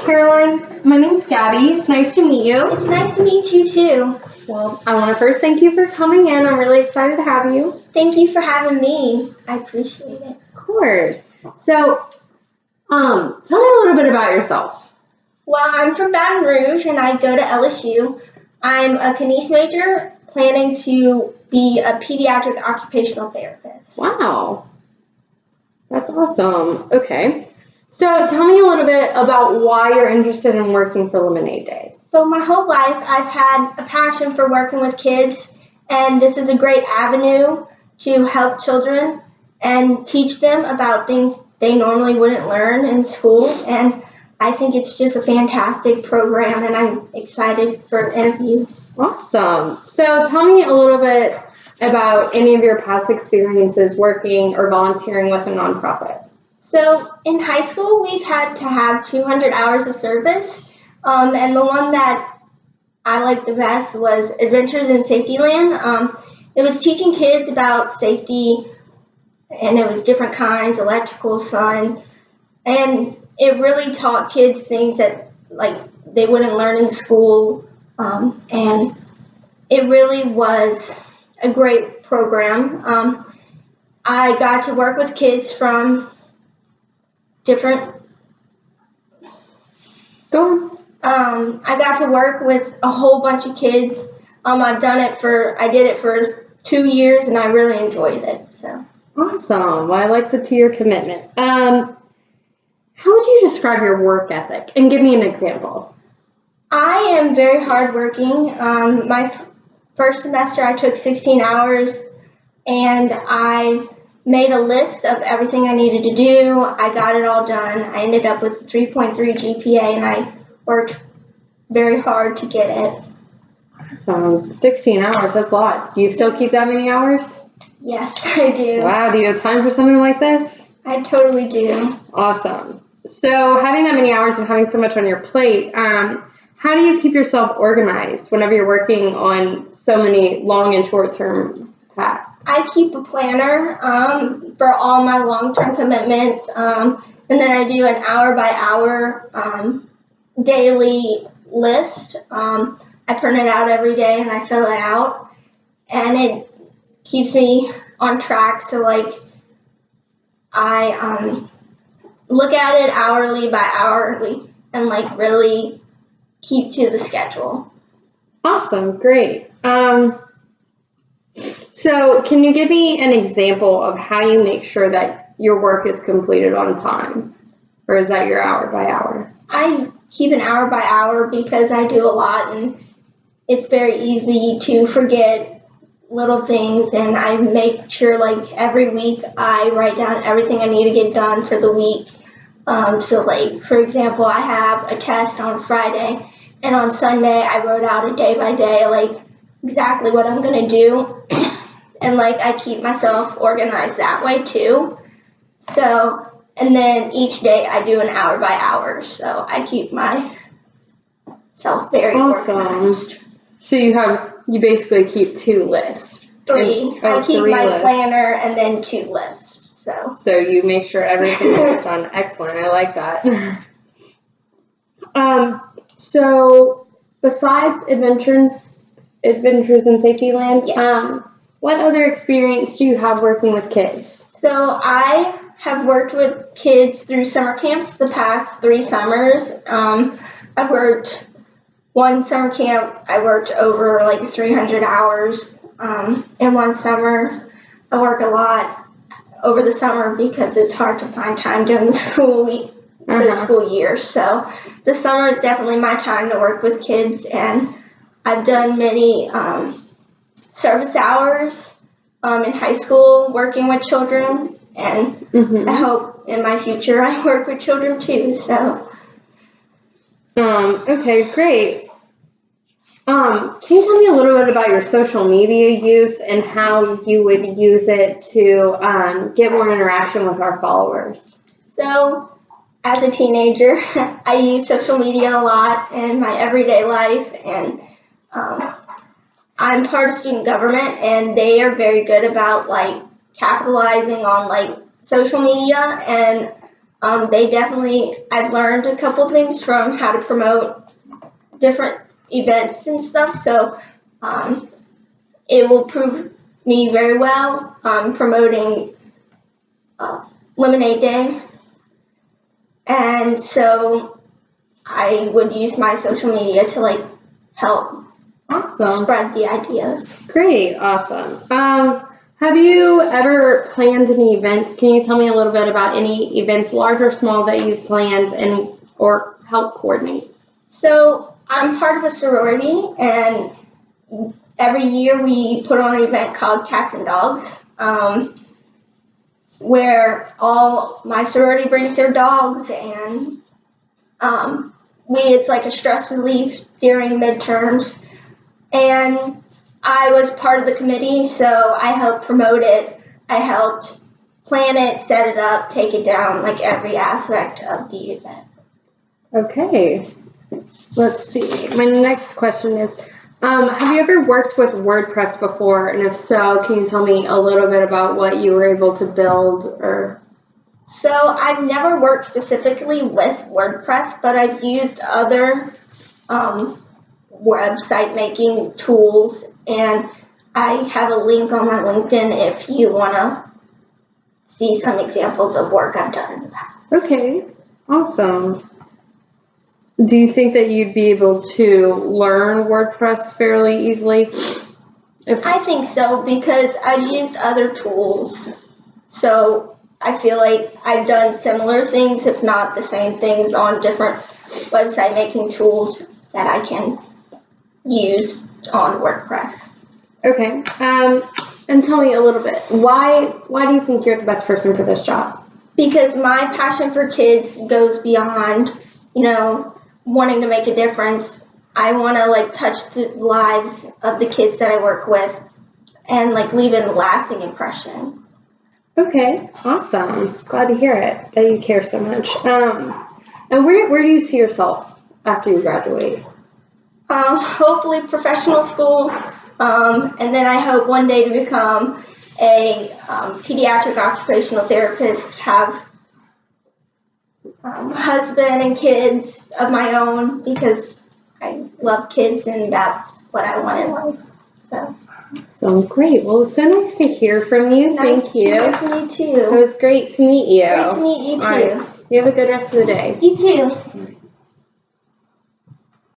Caroline. My name's Gabby. It's nice to meet you. It's nice to meet you too. Well, I want to first thank you for coming in. I'm really excited to have you. Thank you for having me. I appreciate it. Of course. So, tell me a little bit about yourself. Well, I'm from Baton Rouge and I go to LSU. I'm a kines major planning to be a pediatric occupational therapist. Wow. That's awesome. Okay. So tell me a little bit about why you're interested in working for Lemonade Day. So my whole life I've had a passion for working with kids, and this is a great avenue to help children and teach them about things they normally wouldn't learn in school. And I think it's just a fantastic program, and I'm excited for an interview. Awesome. So tell me a little bit about any of your past experiences working or volunteering with a nonprofit. So in high school, we've had to have 200 hours of service, and the one that I liked the best was Adventures in Safety Land. It was teaching kids about safety, and it was different kinds, electrical, sun, and it really taught kids things that they wouldn't learn in school, and it really was a great program. I got to work with kids from different. I got to work with a whole bunch of kids. I did it for 2 years, and I really enjoyed it. So awesome. Well, I like the 2-year commitment. How would you describe your work ethic? And give me an example. I am very hardworking. My first semester, I took 16 hours, and I made a list of everything I needed to do. I got it all done. I ended up with a 3.3 GPA, and I worked very hard to get it. So 16 hours, that's a lot. Do you still keep that many hours? Yes, I do. Wow, do you have time for something like this? I totally do. Awesome. So having that many hours and having so much on your plate, how do you keep yourself organized whenever you're working on so many long and short-term tasks? I keep a planner for all my long-term commitments, and then I do an hour-by-hour daily list. I print it out every day and I fill it out, and it keeps me on track. So I look at it hourly by hourly and really keep to the schedule. Awesome, great. So can you give me an example of how you make sure that your work is completed on time? Or is that your hour by hour? I keep an hour by hour because I do a lot, and it's very easy to forget little things, and I make sure every week I write down everything I need to get done for the week. For example, I have a test on Friday, and on Sunday I wrote out a day by day, exactly what I'm going to do. And I keep myself organized that way too. So, and then each day I do an hour by hour. So I keep myself very organized. So you basically keep 2 lists. 3. I keep my planner and then 2 lists. So you make sure everything gets done. Excellent. I like that. So besides Adventures in Safety Land, yes. What other experience do you have working with kids? So I have worked with kids through summer camps the past 3 summers. I worked one summer camp, I worked over 300 hours in one summer. I work a lot over the summer because it's hard to find time during the school year. So the summer is definitely my time to work with kids, and I've done many service hours in high school working with children, and I hope in my future I work with children too. So okay, great. Can you tell me a little bit about your social media use and how you would use it to get more interaction with our followers? So as a teenager, I use social media a lot in my everyday life, and I'm part of student government, and they are very good about capitalizing on social media, and I've learned a couple things from how to promote different events and stuff, so it will prove me very well promoting Lemonade Day. And so I would use my social media to help spread the ideas. Great, awesome. Have you ever planned any events? Can you tell me a little bit about any events, large or small, that you've planned or help coordinate? So I'm part of a sorority, and every year we put on an event called Cats and Dogs, where all my sorority brings their dogs, and it's like a stress relief during midterms. And I was part of the committee, so I helped promote it. I helped plan it, set it up, take it down, every aspect of the event. Okay. Let's see. My next question is, have you ever worked with WordPress before? And if so, can you tell me a little bit about what you were able to build? So I've never worked specifically with WordPress, but I've used other website making tools, and I have a link on my LinkedIn if you want to see some examples of work I've done in the past. Okay, awesome. Do you think that you'd be able to learn WordPress fairly easily? I think so, because I've used other tools, so I feel like I've done similar things, if not the same things, on different website making tools that I can use on WordPress. Okay, and tell me a little bit, why do you think you're the best person for this job? Because my passion for kids goes beyond, wanting to make a difference. I want to touch the lives of the kids that I work with and leave a lasting impression. Okay, awesome. Glad to hear it, that you care so much. And where do you see yourself after you graduate? Hopefully professional school, and then I hope one day to become a pediatric occupational therapist, have a husband and kids of my own, because I love kids and that's what I want in life. So great. Well, it's so nice to hear from you. Thank you. Nice to hear from you too. It was great to meet you. Great to meet you too. All right. You have a good rest of the day. You too.